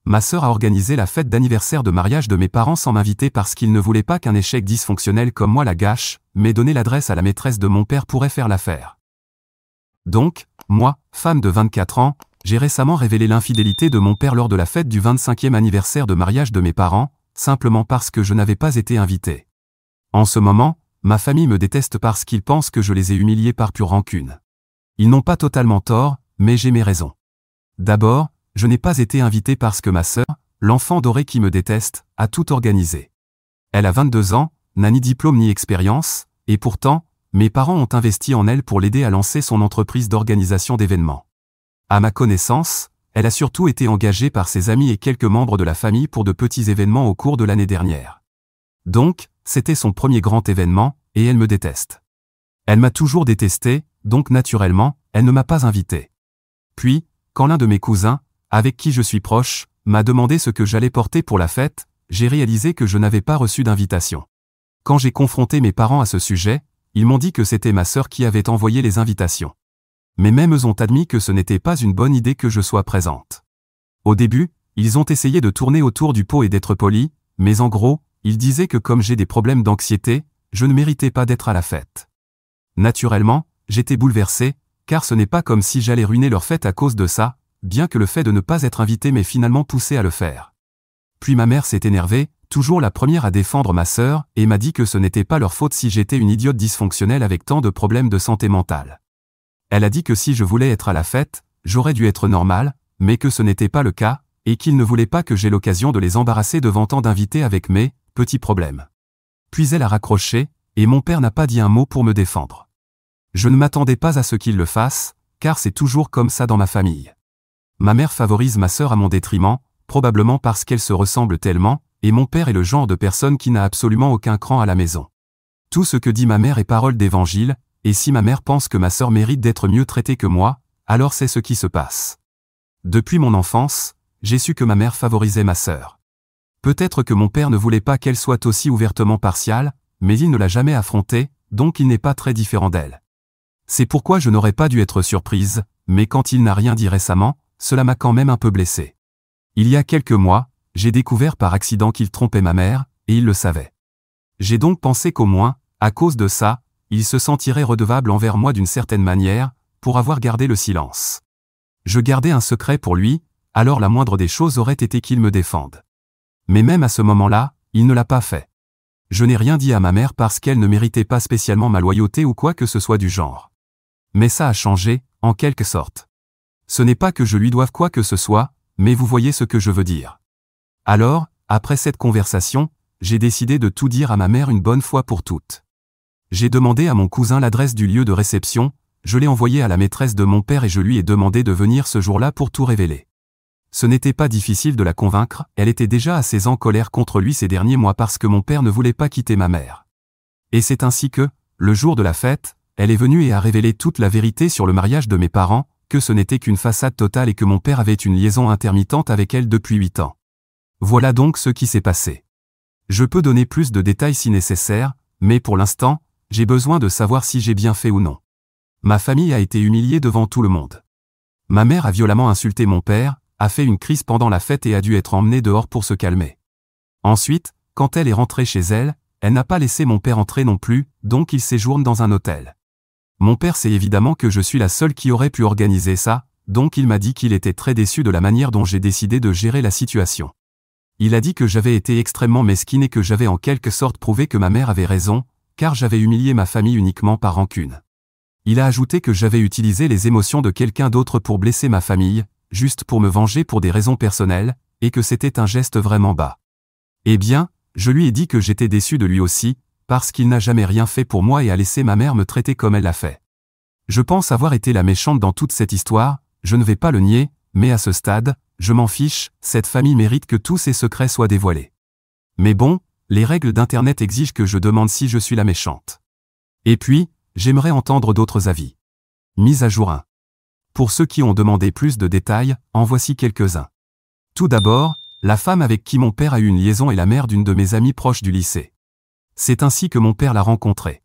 ma sœur a organisé la fête d'anniversaire de mariage de mes parents sans m'inviter parce qu'ils ne voulaient pas qu'un échec dysfonctionnel comme moi la gâche, mais donner l'adresse à la maîtresse de mon père pourrait faire l'affaire. Donc, moi, femme de 24 ans, j'ai récemment révélé l'infidélité de mon père lors de la fête du 25e anniversaire de mariage de mes parents, simplement parce que je n'avais pas été invité. En ce moment, ma famille me déteste parce qu'ils pensent que je les ai humiliés par pure rancune. Ils n'ont pas totalement tort, mais j'ai mes raisons. D'abord, je n'ai pas été invité parce que ma sœur, l'enfant doré qui me déteste, a tout organisé. Elle a 22 ans, n'a ni diplôme ni expérience, et pourtant, mes parents ont investi en elle pour l'aider à lancer son entreprise d'organisation d'événements. À ma connaissance, elle a surtout été engagée par ses amis et quelques membres de la famille pour de petits événements au cours de l'année dernière. Donc, c'était son premier grand événement, et elle me déteste. Elle m'a toujours détesté, donc naturellement, elle ne m'a pas invité. Puis, quand l'un de mes cousins, avec qui je suis proche, m'a demandé ce que j'allais porter pour la fête, j'ai réalisé que je n'avais pas reçu d'invitation. Quand j'ai confronté mes parents à ce sujet, ils m'ont dit que c'était ma sœur qui avait envoyé les invitations. Mais même eux ont admis que ce n'était pas une bonne idée que je sois présente. Au début, ils ont essayé de tourner autour du pot et d'être polis, mais en gros, ils disaient que comme j'ai des problèmes d'anxiété, je ne méritais pas d'être à la fête. Naturellement, j'étais bouleversé, car ce n'est pas comme si j'allais ruiner leur fête à cause de ça, bien que le fait de ne pas être invité m'ait finalement poussé à le faire. Puis ma mère s'est énervée, toujours la première à défendre ma sœur, et m'a dit que ce n'était pas leur faute si j'étais une idiote dysfonctionnelle avec tant de problèmes de santé mentale. Elle a dit que si je voulais être à la fête, j'aurais dû être normal, mais que ce n'était pas le cas, et qu'ils ne voulaient pas que j'aie l'occasion de les embarrasser devant tant d'invités avec mes petits problèmes. Puis elle a raccroché, et mon père n'a pas dit un mot pour me défendre. Je ne m'attendais pas à ce qu'il le fasse, car c'est toujours comme ça dans ma famille. Ma mère favorise ma sœur à mon détriment, probablement parce qu'elle se ressemble tellement, et mon père est le genre de personne qui n'a absolument aucun cran à la maison. Tout ce que dit ma mère est parole d'évangile, et si ma mère pense que ma sœur mérite d'être mieux traitée que moi, alors c'est ce qui se passe. Depuis mon enfance, j'ai su que ma mère favorisait ma sœur. Peut-être que mon père ne voulait pas qu'elle soit aussi ouvertement partiale, mais il ne l'a jamais affrontée, donc il n'est pas très différent d'elle. C'est pourquoi je n'aurais pas dû être surprise, mais quand il n'a rien dit récemment, cela m'a quand même un peu blessé. Il y a quelques mois, j'ai découvert par accident qu'il trompait ma mère, et il le savait. J'ai donc pensé qu'au moins, à cause de ça, il se sentirait redevable envers moi d'une certaine manière, pour avoir gardé le silence. Je gardais un secret pour lui, alors la moindre des choses aurait été qu'il me défende. Mais même à ce moment-là, il ne l'a pas fait. Je n'ai rien dit à ma mère parce qu'elle ne méritait pas spécialement ma loyauté ou quoi que ce soit du genre. Mais ça a changé, en quelque sorte. Ce n'est pas que je lui doive quoi que ce soit, mais vous voyez ce que je veux dire. Alors, après cette conversation, j'ai décidé de tout dire à ma mère une bonne fois pour toutes. J'ai demandé à mon cousin l'adresse du lieu de réception, je l'ai envoyé à la maîtresse de mon père et je lui ai demandé de venir ce jour-là pour tout révéler. Ce n'était pas difficile de la convaincre, elle était déjà assez en colère contre lui ces derniers mois parce que mon père ne voulait pas quitter ma mère. Et c'est ainsi que, le jour de la fête, elle est venue et a révélé toute la vérité sur le mariage de mes parents, que ce n'était qu'une façade totale et que mon père avait une liaison intermittente avec elle depuis 8 ans. Voilà donc ce qui s'est passé. Je peux donner plus de détails si nécessaire, mais pour l'instant, j'ai besoin de savoir si j'ai bien fait ou non. Ma famille a été humiliée devant tout le monde. Ma mère a violemment insulté mon père, a fait une crise pendant la fête et a dû être emmenée dehors pour se calmer. Ensuite, quand elle est rentrée chez elle, elle n'a pas laissé mon père entrer non plus, donc il séjourne dans un hôtel. Mon père sait évidemment que je suis la seule qui aurait pu organiser ça, donc il m'a dit qu'il était très déçu de la manière dont j'ai décidé de gérer la situation. Il a dit que j'avais été extrêmement mesquine et que j'avais en quelque sorte prouvé que ma mère avait raison, car j'avais humilié ma famille uniquement par rancune. Il a ajouté que j'avais utilisé les émotions de quelqu'un d'autre pour blesser ma famille, juste pour me venger pour des raisons personnelles, et que c'était un geste vraiment bas. Eh bien, je lui ai dit que j'étais déçu de lui aussi, parce qu'il n'a jamais rien fait pour moi et a laissé ma mère me traiter comme elle l'a fait. Je pense avoir été la méchante dans toute cette histoire, je ne vais pas le nier, mais à ce stade, je m'en fiche, cette famille mérite que tous ses secrets soient dévoilés. Mais bon, les règles d'Internet exigent que je demande si je suis la méchante. Et puis, j'aimerais entendre d'autres avis. Mise à jour 1. Pour ceux qui ont demandé plus de détails, en voici quelques-uns. Tout d'abord, la femme avec qui mon père a eu une liaison est la mère d'une de mes amies proches du lycée. C'est ainsi que mon père l'a rencontrée.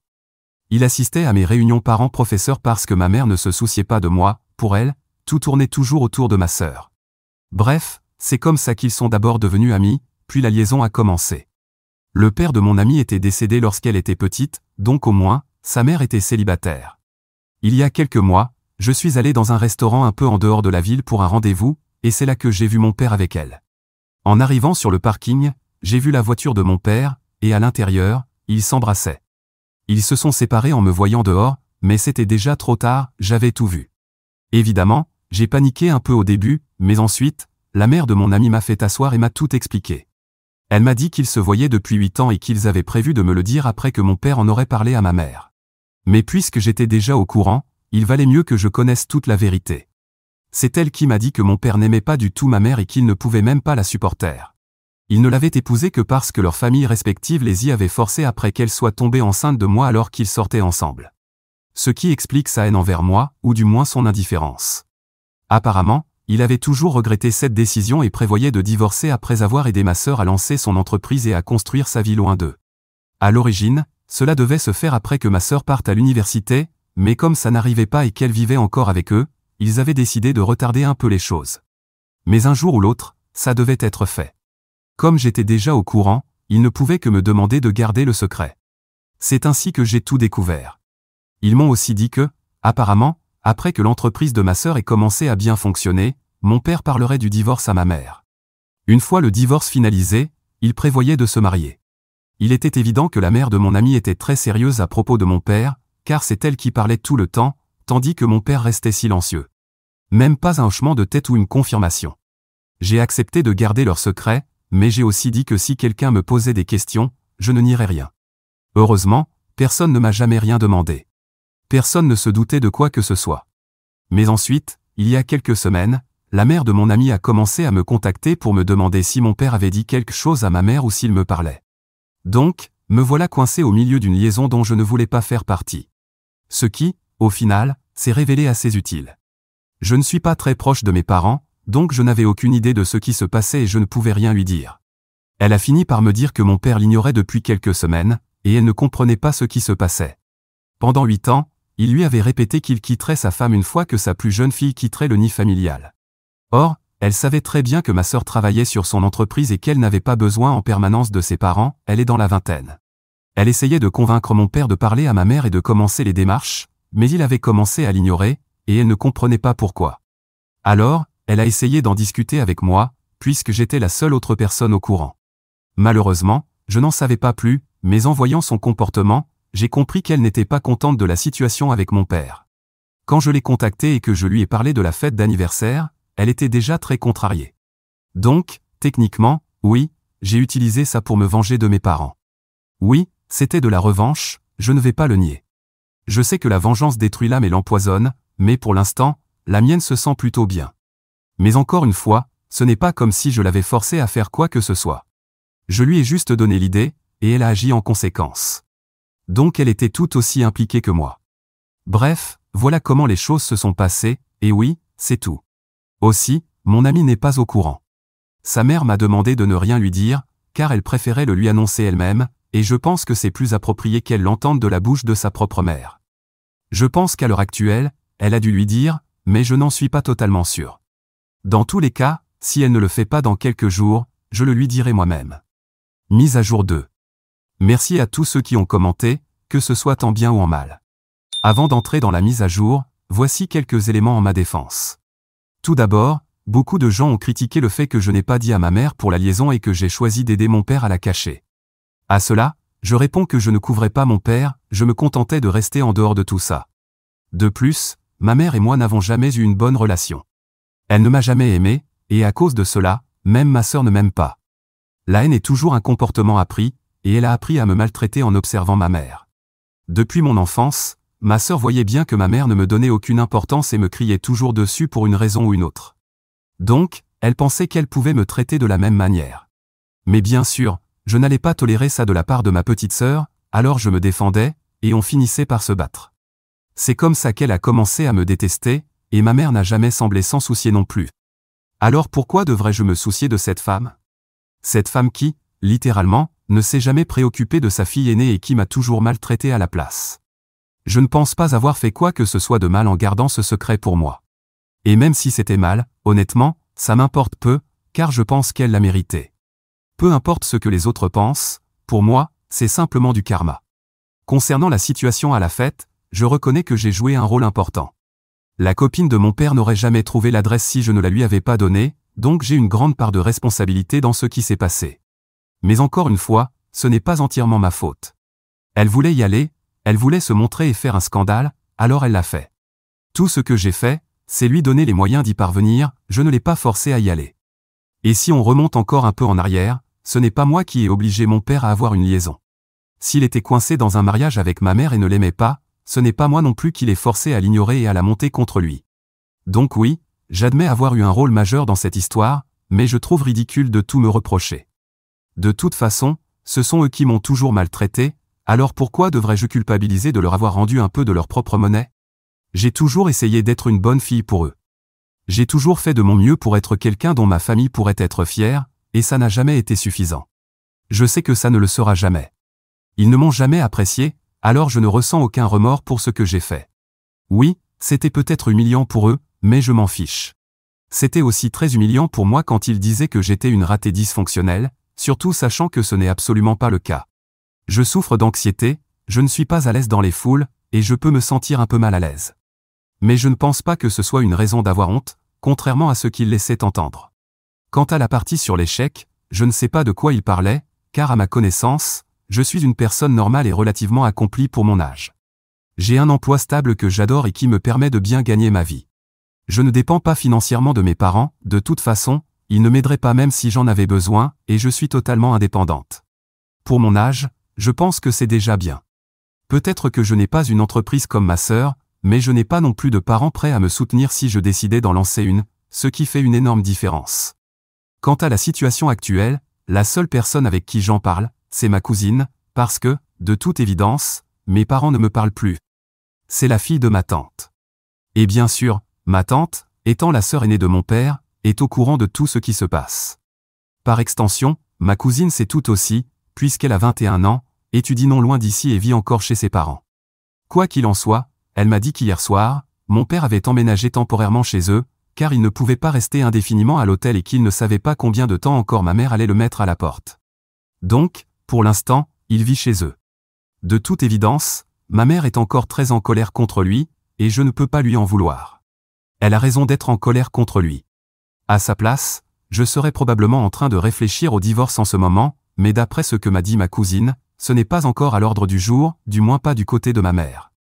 Il assistait à mes réunions parents-professeurs parce que ma mère ne se souciait pas de moi, pour elle, tout tournait toujours autour de ma sœur. Bref, c'est comme ça qu'ils sont d'abord devenus amis, puis la liaison a commencé. Le père de mon amie était décédé lorsqu'elle était petite, donc au moins, sa mère était célibataire. Il y a quelques mois, je suis allé dans un restaurant un peu en dehors de la ville pour un rendez-vous, et c'est là que j'ai vu mon père avec elle. En arrivant sur le parking, j'ai vu la voiture de mon père, et à l'intérieur, ils s'embrassaient. Ils se sont séparés en me voyant dehors, mais c'était déjà trop tard, j'avais tout vu. Évidemment, j'ai paniqué un peu au début, mais ensuite, la mère de mon ami m'a fait asseoir et m'a tout expliqué. Elle m'a dit qu'ils se voyaient depuis 8 ans et qu'ils avaient prévu de me le dire après que mon père en aurait parlé à ma mère. Mais puisque j'étais déjà au courant, il valait mieux que je connaisse toute la vérité. C'est elle qui m'a dit que mon père n'aimait pas du tout ma mère et qu'il ne pouvait même pas la supporter. Il ne l'avait épousée que parce que leurs familles respectives les y avaient forcés après qu'elle soit tombée enceinte de moi alors qu'ils sortaient ensemble. Ce qui explique sa haine envers moi, ou du moins son indifférence. Apparemment, il avait toujours regretté cette décision et prévoyait de divorcer après avoir aidé ma sœur à lancer son entreprise et à construire sa vie loin d'eux. À l'origine, cela devait se faire après que ma sœur parte à l'université, mais comme ça n'arrivait pas et qu'elle vivait encore avec eux, ils avaient décidé de retarder un peu les choses. Mais un jour ou l'autre, ça devait être fait. Comme j'étais déjà au courant, ils ne pouvaient que me demander de garder le secret. C'est ainsi que j'ai tout découvert. Ils m'ont aussi dit que, apparemment, après que l'entreprise de ma sœur ait commencé à bien fonctionner, mon père parlerait du divorce à ma mère. Une fois le divorce finalisé, il prévoyait de se marier. Il était évident que la mère de mon ami était très sérieuse à propos de mon père, car c'est elle qui parlait tout le temps, tandis que mon père restait silencieux. Même pas un hochement de tête ou une confirmation. J'ai accepté de garder leur secret, mais j'ai aussi dit que si quelqu'un me posait des questions, je ne nierais rien. Heureusement, personne ne m'a jamais rien demandé. Personne ne se doutait de quoi que ce soit. Mais ensuite, il y a quelques semaines, la mère de mon ami a commencé à me contacter pour me demander si mon père avait dit quelque chose à ma mère ou s'il me parlait. Donc, me voilà coincé au milieu d'une liaison dont je ne voulais pas faire partie. Ce qui, au final, s'est révélé assez utile. Je ne suis pas très proche de mes parents, donc je n'avais aucune idée de ce qui se passait et je ne pouvais rien lui dire. Elle a fini par me dire que mon père l'ignorait depuis quelques semaines, et elle ne comprenait pas ce qui se passait. Pendant 8 ans, il lui avait répété qu'il quitterait sa femme une fois que sa plus jeune fille quitterait le nid familial. Or, elle savait très bien que ma sœur travaillait sur son entreprise et qu'elle n'avait pas besoin en permanence de ses parents, elle est dans la vingtaine. Elle essayait de convaincre mon père de parler à ma mère et de commencer les démarches, mais il avait commencé à l'ignorer, et elle ne comprenait pas pourquoi. Alors, elle a essayé d'en discuter avec moi, puisque j'étais la seule autre personne au courant. Malheureusement, je n'en savais pas plus, mais en voyant son comportement, j'ai compris qu'elle n'était pas contente de la situation avec mon père. Quand je l'ai contactée et que je lui ai parlé de la fête d'anniversaire, elle était déjà très contrariée. Donc, techniquement, oui, j'ai utilisé ça pour me venger de mes parents. Oui, c'était de la revanche, je ne vais pas le nier. Je sais que la vengeance détruit l'âme et l'empoisonne, mais pour l'instant, la mienne se sent plutôt bien. Mais encore une fois, ce n'est pas comme si je l'avais forcée à faire quoi que ce soit. Je lui ai juste donné l'idée, et elle a agi en conséquence. Donc elle était tout aussi impliquée que moi. Bref, voilà comment les choses se sont passées, et oui, c'est tout. Aussi, mon amie n'est pas au courant. Sa mère m'a demandé de ne rien lui dire, car elle préférait le lui annoncer elle-même, et je pense que c'est plus approprié qu'elle l'entende de la bouche de sa propre mère. Je pense qu'à l'heure actuelle, elle a dû lui dire, mais je n'en suis pas totalement sûr. Dans tous les cas, si elle ne le fait pas dans quelques jours, je le lui dirai moi-même. Mise à jour 2. Merci à tous ceux qui ont commenté, que ce soit en bien ou en mal. Avant d'entrer dans la mise à jour, voici quelques éléments en ma défense. Tout d'abord, beaucoup de gens ont critiqué le fait que je n'ai pas dit à ma mère pour la liaison et que j'ai choisi d'aider mon père à la cacher. À cela, je réponds que je ne couvrais pas mon père, je me contentais de rester en dehors de tout ça. De plus, ma mère et moi n'avons jamais eu une bonne relation. Elle ne m'a jamais aimé, et à cause de cela, même ma sœur ne m'aime pas. La haine est toujours un comportement appris, et elle a appris à me maltraiter en observant ma mère. Depuis mon enfance, ma sœur voyait bien que ma mère ne me donnait aucune importance et me criait toujours dessus pour une raison ou une autre. Donc, elle pensait qu'elle pouvait me traiter de la même manière. Mais bien sûr, je n'allais pas tolérer ça de la part de ma petite sœur, alors je me défendais, et on finissait par se battre. C'est comme ça qu'elle a commencé à me détester, et ma mère n'a jamais semblé s'en soucier non plus. Alors pourquoi devrais-je me soucier de cette femme ? Cette femme qui, littéralement, ne s'est jamais préoccupée de sa fille aînée et qui m'a toujours maltraité à la place. Je ne pense pas avoir fait quoi que ce soit de mal en gardant ce secret pour moi. Et même si c'était mal, honnêtement, ça m'importe peu, car je pense qu'elle l'a mérité. Peu importe ce que les autres pensent, pour moi, c'est simplement du karma. Concernant la situation à la fête, je reconnais que j'ai joué un rôle important. La copine de mon père n'aurait jamais trouvé l'adresse si je ne la lui avais pas donnée, donc j'ai une grande part de responsabilité dans ce qui s'est passé. Mais encore une fois, ce n'est pas entièrement ma faute. Elle voulait y aller, elle voulait se montrer et faire un scandale, alors elle l'a fait. Tout ce que j'ai fait, c'est lui donner les moyens d'y parvenir, je ne l'ai pas forcé à y aller. Et si on remonte encore un peu en arrière, ce n'est pas moi qui ai obligé mon père à avoir une liaison. S'il était coincé dans un mariage avec ma mère et ne l'aimait pas, ce n'est pas moi non plus qui l'ai forcé à l'ignorer et à la monter contre lui. Donc oui, j'admets avoir eu un rôle majeur dans cette histoire, mais je trouve ridicule de tout me reprocher. De toute façon, ce sont eux qui m'ont toujours maltraité, alors pourquoi devrais-je culpabiliser de leur avoir rendu un peu de leur propre monnaie? J'ai toujours essayé d'être une bonne fille pour eux. J'ai toujours fait de mon mieux pour être quelqu'un dont ma famille pourrait être fière, et ça n'a jamais été suffisant. Je sais que ça ne le sera jamais. Ils ne m'ont jamais apprécié, alors je ne ressens aucun remords pour ce que j'ai fait. Oui, c'était peut-être humiliant pour eux, mais je m'en fiche. C'était aussi très humiliant pour moi quand ils disaient que j'étais une ratée dysfonctionnelle, surtout sachant que ce n'est absolument pas le cas. Je souffre d'anxiété, je ne suis pas à l'aise dans les foules, et je peux me sentir un peu mal à l'aise. Mais je ne pense pas que ce soit une raison d'avoir honte, contrairement à ce qu'ils laissaient entendre. Quant à la partie sur l'échec, je ne sais pas de quoi ils parlaient, car à ma connaissance, je suis une personne normale et relativement accomplie pour mon âge. J'ai un emploi stable que j'adore et qui me permet de bien gagner ma vie. Je ne dépends pas financièrement de mes parents, de toute façon, ils ne m'aideraient pas même si j'en avais besoin, et je suis totalement indépendante. Pour mon âge, je pense que c'est déjà bien. Peut-être que je n'ai pas une entreprise comme ma sœur, mais je n'ai pas non plus de parents prêts à me soutenir si je décidais d'en lancer une, ce qui fait une énorme différence. Quant à la situation actuelle, la seule personne avec qui j'en parle, c'est ma cousine, parce que, de toute évidence, mes parents ne me parlent plus. C'est la fille de ma tante. Et bien sûr, ma tante, étant la sœur aînée de mon père, est au courant de tout ce qui se passe. Par extension, ma cousine sait tout aussi, puisqu'elle a 21 ans, étudie non loin d'ici et vit encore chez ses parents. Quoi qu'il en soit, elle m'a dit qu'hier soir, mon père avait emménagé temporairement chez eux, car il ne pouvait pas rester indéfiniment à l'hôtel et qu'il ne savait pas combien de temps encore ma mère allait le mettre à la porte. Donc, pour l'instant, il vit chez eux. De toute évidence, ma mère est encore très en colère contre lui, et je ne peux pas lui en vouloir. Elle a raison d'être en colère contre lui. À sa place, je serais probablement en train de réfléchir au divorce en ce moment, mais d'après ce que m'a dit ma cousine, ce n'est pas encore à l'ordre du jour, du moins pas du côté de ma mère.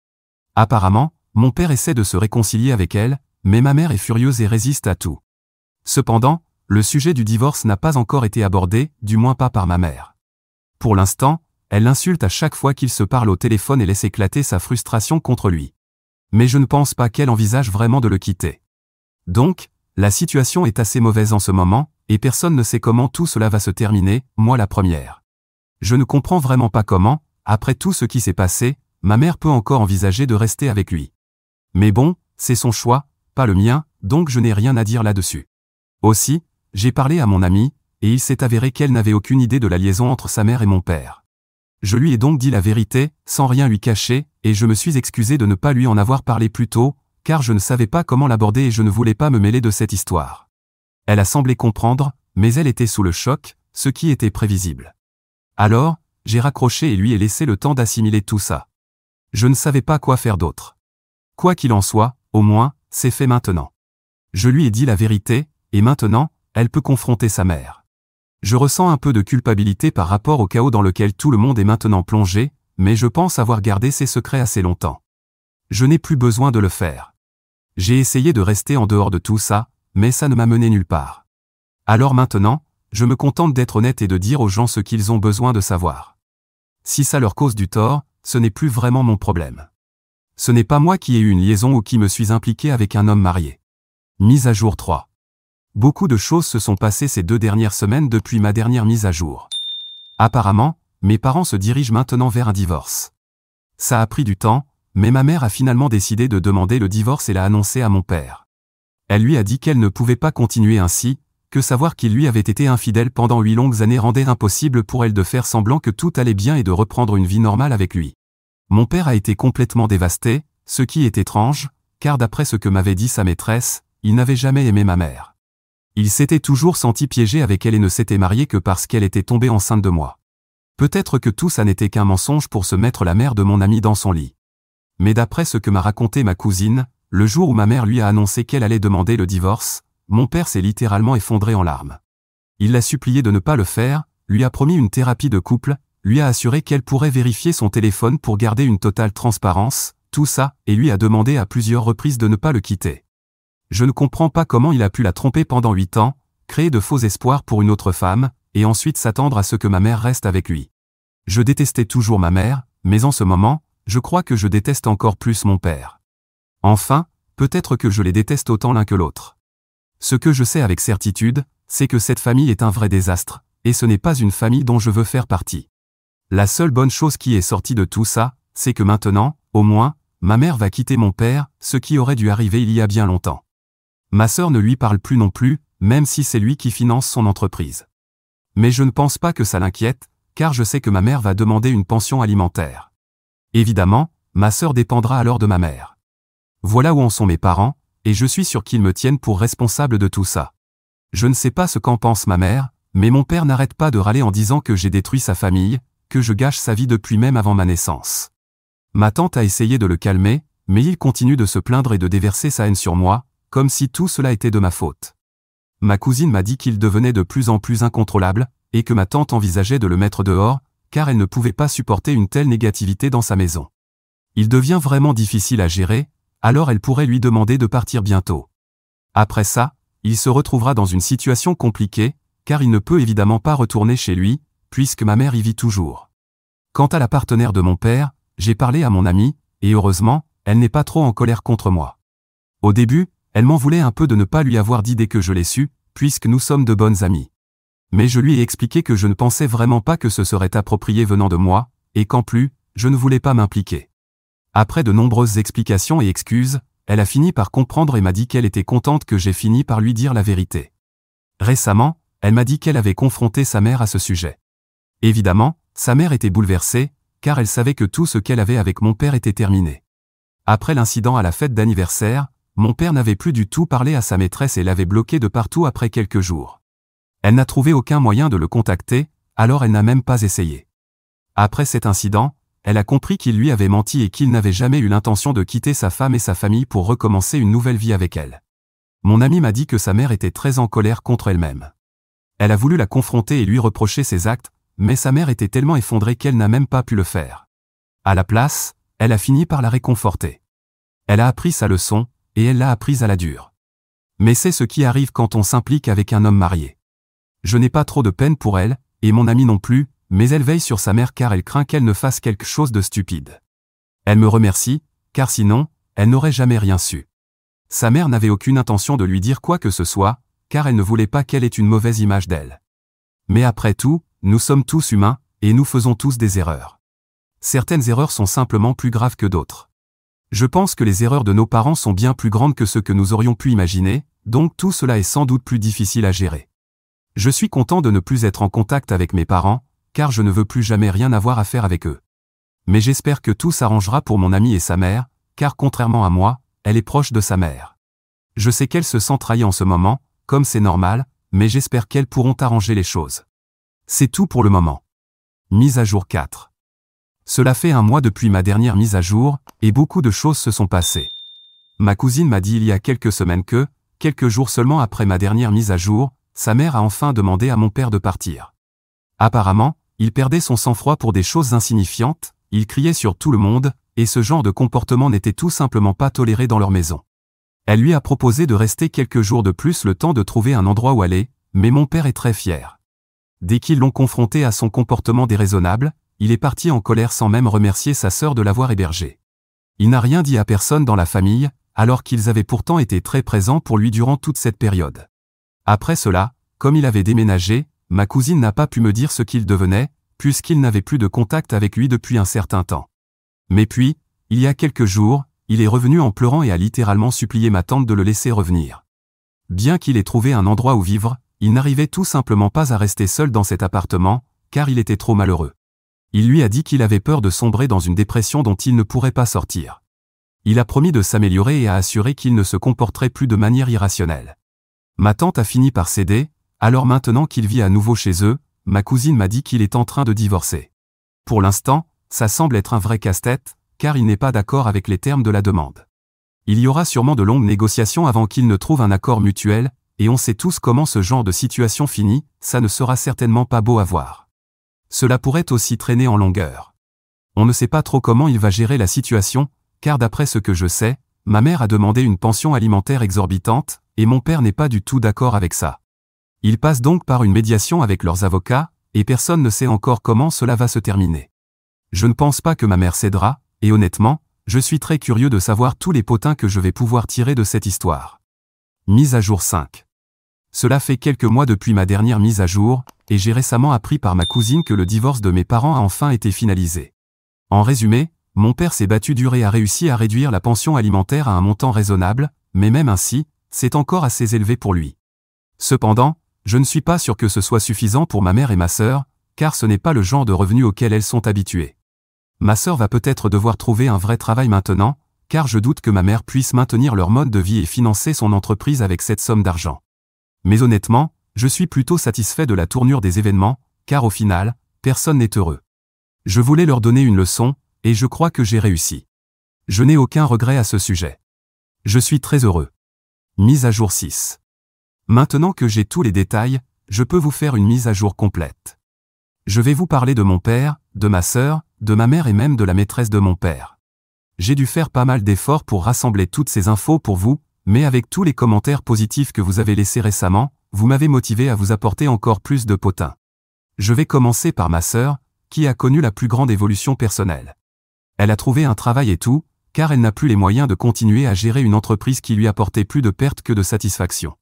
Apparemment, mon père essaie de se réconcilier avec elle, mais ma mère est furieuse et résiste à tout. Cependant, le sujet du divorce n'a pas encore été abordé, du moins pas par ma mère. Pour l'instant, elle l'insulte à chaque fois qu'il se parle au téléphone et laisse éclater sa frustration contre lui. Mais je ne pense pas qu'elle envisage vraiment de le quitter. Donc, la situation est assez mauvaise en ce moment, et personne ne sait comment tout cela va se terminer, moi la première. Je ne comprends vraiment pas comment, après tout ce qui s'est passé, ma mère peut encore envisager de rester avec lui. Mais bon, c'est son choix, pas le mien, donc je n'ai rien à dire là-dessus. Aussi, j'ai parlé à mon amie, et il s'est avéré qu'elle n'avait aucune idée de la liaison entre sa mère et mon père. Je lui ai donc dit la vérité, sans rien lui cacher, et je me suis excusé de ne pas lui en avoir parlé plus tôt, car je ne savais pas comment l'aborder et je ne voulais pas me mêler de cette histoire. Elle a semblé comprendre, mais elle était sous le choc, ce qui était prévisible. Alors, j'ai raccroché et lui ai laissé le temps d'assimiler tout ça. Je ne savais pas quoi faire d'autre. Quoi qu'il en soit, au moins, c'est fait maintenant. Je lui ai dit la vérité, et maintenant, elle peut confronter sa mère. Je ressens un peu de culpabilité par rapport au chaos dans lequel tout le monde est maintenant plongé, mais je pense avoir gardé ses secrets assez longtemps. Je n'ai plus besoin de le faire. J'ai essayé de rester en dehors de tout ça, mais ça ne m'a mené nulle part. Alors maintenant, je me contente d'être honnête et de dire aux gens ce qu'ils ont besoin de savoir. Si ça leur cause du tort, ce n'est plus vraiment mon problème. Ce n'est pas moi qui ai eu une liaison ou qui me suis impliqué avec un homme marié. Mise à jour 3. Beaucoup de choses se sont passées ces 2 dernières semaines depuis ma dernière mise à jour. Apparemment, mes parents se dirigent maintenant vers un divorce. Ça a pris du temps, mais ma mère a finalement décidé de demander le divorce et l'a annoncé à mon père. Elle lui a dit qu'elle ne pouvait pas continuer ainsi, que savoir qu'il lui avait été infidèle pendant 8 longues années rendait impossible pour elle de faire semblant que tout allait bien et de reprendre une vie normale avec lui. Mon père a été complètement dévasté, ce qui est étrange, car d'après ce que m'avait dit sa maîtresse, il n'avait jamais aimé ma mère. Il s'était toujours senti piégé avec elle et ne s'était marié que parce qu'elle était tombée enceinte de moi. Peut-être que tout ça n'était qu'un mensonge pour se mettre la mère de mon ami dans son lit. Mais d'après ce que m'a raconté ma cousine, le jour où ma mère lui a annoncé qu'elle allait demander le divorce, mon père s'est littéralement effondré en larmes. Il l'a supplié de ne pas le faire, lui a promis une thérapie de couple, lui a assuré qu'elle pourrait vérifier son téléphone pour garder une totale transparence, tout ça, et lui a demandé à plusieurs reprises de ne pas le quitter. Je ne comprends pas comment il a pu la tromper pendant 8 ans, créer de faux espoirs pour une autre femme, et ensuite s'attendre à ce que ma mère reste avec lui. Je détestais toujours ma mère, mais en ce moment, je crois que je déteste encore plus mon père. Enfin, peut-être que je les déteste autant l'un que l'autre. Ce que je sais avec certitude, c'est que cette famille est un vrai désastre, et ce n'est pas une famille dont je veux faire partie. La seule bonne chose qui est sortie de tout ça, c'est que maintenant, au moins, ma mère va quitter mon père, ce qui aurait dû arriver il y a bien longtemps. Ma sœur ne lui parle plus non plus, même si c'est lui qui finance son entreprise. Mais je ne pense pas que ça l'inquiète, car je sais que ma mère va demander une pension alimentaire. Évidemment, ma sœur dépendra alors de ma mère. Voilà où en sont mes parents, et je suis sûr qu'ils me tiennent pour responsable de tout ça. Je ne sais pas ce qu'en pense ma mère, mais mon père n'arrête pas de râler en disant que j'ai détruit sa famille, que je gâche sa vie depuis même avant ma naissance. Ma tante a essayé de le calmer, mais il continue de se plaindre et de déverser sa haine sur moi, comme si tout cela était de ma faute. Ma cousine m'a dit qu'il devenait de plus en plus incontrôlable, et que ma tante envisageait de le mettre dehors, car elle ne pouvait pas supporter une telle négativité dans sa maison. Il devient vraiment difficile à gérer, alors elle pourrait lui demander de partir bientôt. Après ça, il se retrouvera dans une situation compliquée, car il ne peut évidemment pas retourner chez lui, puisque ma mère y vit toujours. Quant à la partenaire de mon père, j'ai parlé à mon amie, et heureusement, elle n'est pas trop en colère contre moi. Au début, elle m'en voulait un peu de ne pas lui avoir dit dès que je l'ai su, puisque nous sommes de bonnes amies. Mais je lui ai expliqué que je ne pensais vraiment pas que ce serait approprié venant de moi, et qu'en plus, je ne voulais pas m'impliquer. Après de nombreuses explications et excuses, elle a fini par comprendre et m'a dit qu'elle était contente que j'ai fini par lui dire la vérité. Récemment, elle m'a dit qu'elle avait confronté sa mère à ce sujet. Évidemment, sa mère était bouleversée, car elle savait que tout ce qu'elle avait avec mon père était terminé. Après l'incident à la fête d'anniversaire, mon père n'avait plus du tout parlé à sa maîtresse et l'avait bloqué de partout après quelques jours. Elle n'a trouvé aucun moyen de le contacter, alors elle n'a même pas essayé. Après cet incident, elle a compris qu'il lui avait menti et qu'il n'avait jamais eu l'intention de quitter sa femme et sa famille pour recommencer une nouvelle vie avec elle. Mon ami m'a dit que sa mère était très en colère contre elle-même. Elle a voulu la confronter et lui reprocher ses actes, mais sa mère était tellement effondrée qu'elle n'a même pas pu le faire. À la place, elle a fini par la réconforter. Elle a appris sa leçon, et elle l'a apprise à la dure. Mais c'est ce qui arrive quand on s'implique avec un homme marié. Je n'ai pas trop de peine pour elle, et mon amie non plus, mais elle veille sur sa mère car elle craint qu'elle ne fasse quelque chose de stupide. Elle me remercie, car sinon, elle n'aurait jamais rien su. Sa mère n'avait aucune intention de lui dire quoi que ce soit, car elle ne voulait pas qu'elle ait une mauvaise image d'elle. Mais après tout, nous sommes tous humains, et nous faisons tous des erreurs. Certaines erreurs sont simplement plus graves que d'autres. Je pense que les erreurs de nos parents sont bien plus grandes que ce que nous aurions pu imaginer, donc tout cela est sans doute plus difficile à gérer. Je suis content de ne plus être en contact avec mes parents, car je ne veux plus jamais rien avoir à faire avec eux. Mais j'espère que tout s'arrangera pour mon amie et sa mère, car contrairement à moi, elle est proche de sa mère. Je sais qu'elle se sent trahie en ce moment, comme c'est normal, mais j'espère qu'elles pourront arranger les choses. C'est tout pour le moment. Mise à jour 4. Cela fait 1 mois depuis ma dernière mise à jour, et beaucoup de choses se sont passées. Ma cousine m'a dit il y a quelques semaines que, quelques jours seulement après ma dernière mise à jour, sa mère a enfin demandé à mon père de partir. Apparemment, il perdait son sang-froid pour des choses insignifiantes, il criait sur tout le monde, et ce genre de comportement n'était tout simplement pas toléré dans leur maison. Elle lui a proposé de rester quelques jours de plus le temps de trouver un endroit où aller, mais mon père est très fier. Dès qu'ils l'ont confronté à son comportement déraisonnable, il est parti en colère sans même remercier sa sœur de l'avoir hébergé. Il n'a rien dit à personne dans la famille, alors qu'ils avaient pourtant été très présents pour lui durant toute cette période. Après cela, comme il avait déménagé, ma cousine n'a pas pu me dire ce qu'il devenait, puisqu'il n'avait plus de contact avec lui depuis un certain temps. Mais puis, il y a quelques jours, il est revenu en pleurant et a littéralement supplié ma tante de le laisser revenir. Bien qu'il ait trouvé un endroit où vivre, il n'arrivait tout simplement pas à rester seul dans cet appartement, car il était trop malheureux. Il lui a dit qu'il avait peur de sombrer dans une dépression dont il ne pourrait pas sortir. Il a promis de s'améliorer et a assuré qu'il ne se comporterait plus de manière irrationnelle. Ma tante a fini par céder, alors maintenant qu'il vit à nouveau chez eux, ma cousine m'a dit qu'il est en train de divorcer. Pour l'instant, ça semble être un vrai casse-tête, car il n'est pas d'accord avec les termes de la demande. Il y aura sûrement de longues négociations avant qu'ils ne trouvent un accord mutuel, et on sait tous comment ce genre de situation finit, ça ne sera certainement pas beau à voir. Cela pourrait aussi traîner en longueur. On ne sait pas trop comment il va gérer la situation, car d'après ce que je sais, ma mère a demandé une pension alimentaire exorbitante, et mon père n'est pas du tout d'accord avec ça. Ils passent donc par une médiation avec leurs avocats, et personne ne sait encore comment cela va se terminer. Je ne pense pas que ma mère cédera, et honnêtement, je suis très curieux de savoir tous les potins que je vais pouvoir tirer de cette histoire. Mise à jour 5. Cela fait quelques mois depuis ma dernière mise à jour, et j'ai récemment appris par ma cousine que le divorce de mes parents a enfin été finalisé. En résumé, mon père s'est battu dur et a réussi à réduire la pension alimentaire à un montant raisonnable, mais même ainsi, c'est encore assez élevé pour lui. Cependant, je ne suis pas sûr que ce soit suffisant pour ma mère et ma sœur, car ce n'est pas le genre de revenus auquel elles sont habituées. Ma sœur va peut-être devoir trouver un vrai travail maintenant, car je doute que ma mère puisse maintenir leur mode de vie et financer son entreprise avec cette somme d'argent. Mais honnêtement, je suis plutôt satisfait de la tournure des événements, car au final, personne n'est heureux. Je voulais leur donner une leçon, et je crois que j'ai réussi. Je n'ai aucun regret à ce sujet. Je suis très heureux. Mise à jour 6. Maintenant que j'ai tous les détails, je peux vous faire une mise à jour complète. Je vais vous parler de mon père, de ma sœur, de ma mère et même de la maîtresse de mon père. J'ai dû faire pas mal d'efforts pour rassembler toutes ces infos pour vous, mais avec tous les commentaires positifs que vous avez laissés récemment, vous m'avez motivé à vous apporter encore plus de potins. Je vais commencer par ma sœur, qui a connu la plus grande évolution personnelle. Elle a trouvé un travail et tout, car elle n'a plus les moyens de continuer à gérer une entreprise qui lui apportait plus de pertes que de satisfaction.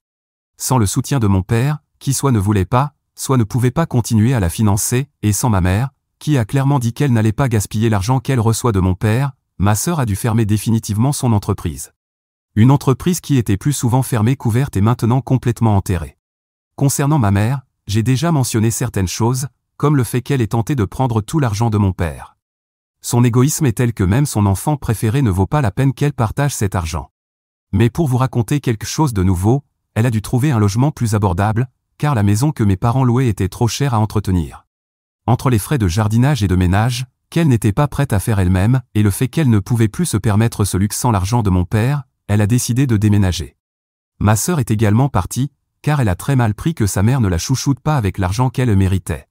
Sans le soutien de mon père, qui soit ne voulait pas, soit ne pouvait pas continuer à la financer, et sans ma mère, qui a clairement dit qu'elle n'allait pas gaspiller l'argent qu'elle reçoit de mon père, ma sœur a dû fermer définitivement son entreprise. Une entreprise qui était plus souvent fermée qu'ouverte et maintenant complètement enterrée. Concernant ma mère, j'ai déjà mentionné certaines choses, comme le fait qu'elle ait tenté de prendre tout l'argent de mon père. Son égoïsme est tel que même son enfant préféré ne vaut pas la peine qu'elle partage cet argent. Mais pour vous raconter quelque chose de nouveau, elle a dû trouver un logement plus abordable, car la maison que mes parents louaient était trop chère à entretenir. Entre les frais de jardinage et de ménage, qu'elle n'était pas prête à faire elle-même, et le fait qu'elle ne pouvait plus se permettre ce luxe sans l'argent de mon père, elle a décidé de déménager. Ma sœur est également partie, car elle a très mal pris que sa mère ne la chouchoute pas avec l'argent qu'elle méritait.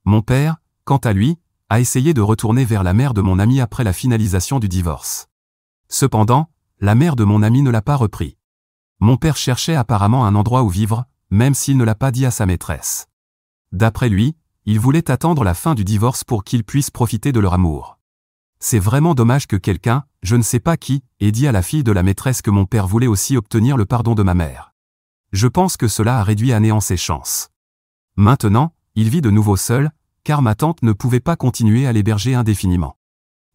Mon père, quant à lui, a essayé de retourner vers la mère de mon ami après la finalisation du divorce. Cependant, la mère de mon ami ne l'a pas repris. Mon père cherchait apparemment un endroit où vivre, même s'il ne l'a pas dit à sa maîtresse. D'après lui, il voulait attendre la fin du divorce pour qu'ils puissent profiter de leur amour. C'est vraiment dommage que quelqu'un, je ne sais pas qui, ait dit à la fille de la maîtresse que mon père voulait aussi obtenir le pardon de ma mère. Je pense que cela a réduit à néant ses chances. Maintenant, il vit de nouveau seul, car ma tante ne pouvait pas continuer à l'héberger indéfiniment.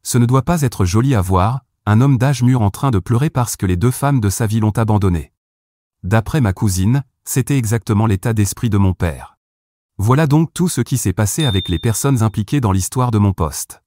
Ce ne doit pas être joli à voir, un homme d'âge mûr en train de pleurer parce que les deux femmes de sa vie l'ont abandonné. D'après ma cousine, c'était exactement l'état d'esprit de mon père. Voilà donc tout ce qui s'est passé avec les personnes impliquées dans l'histoire de mon poste.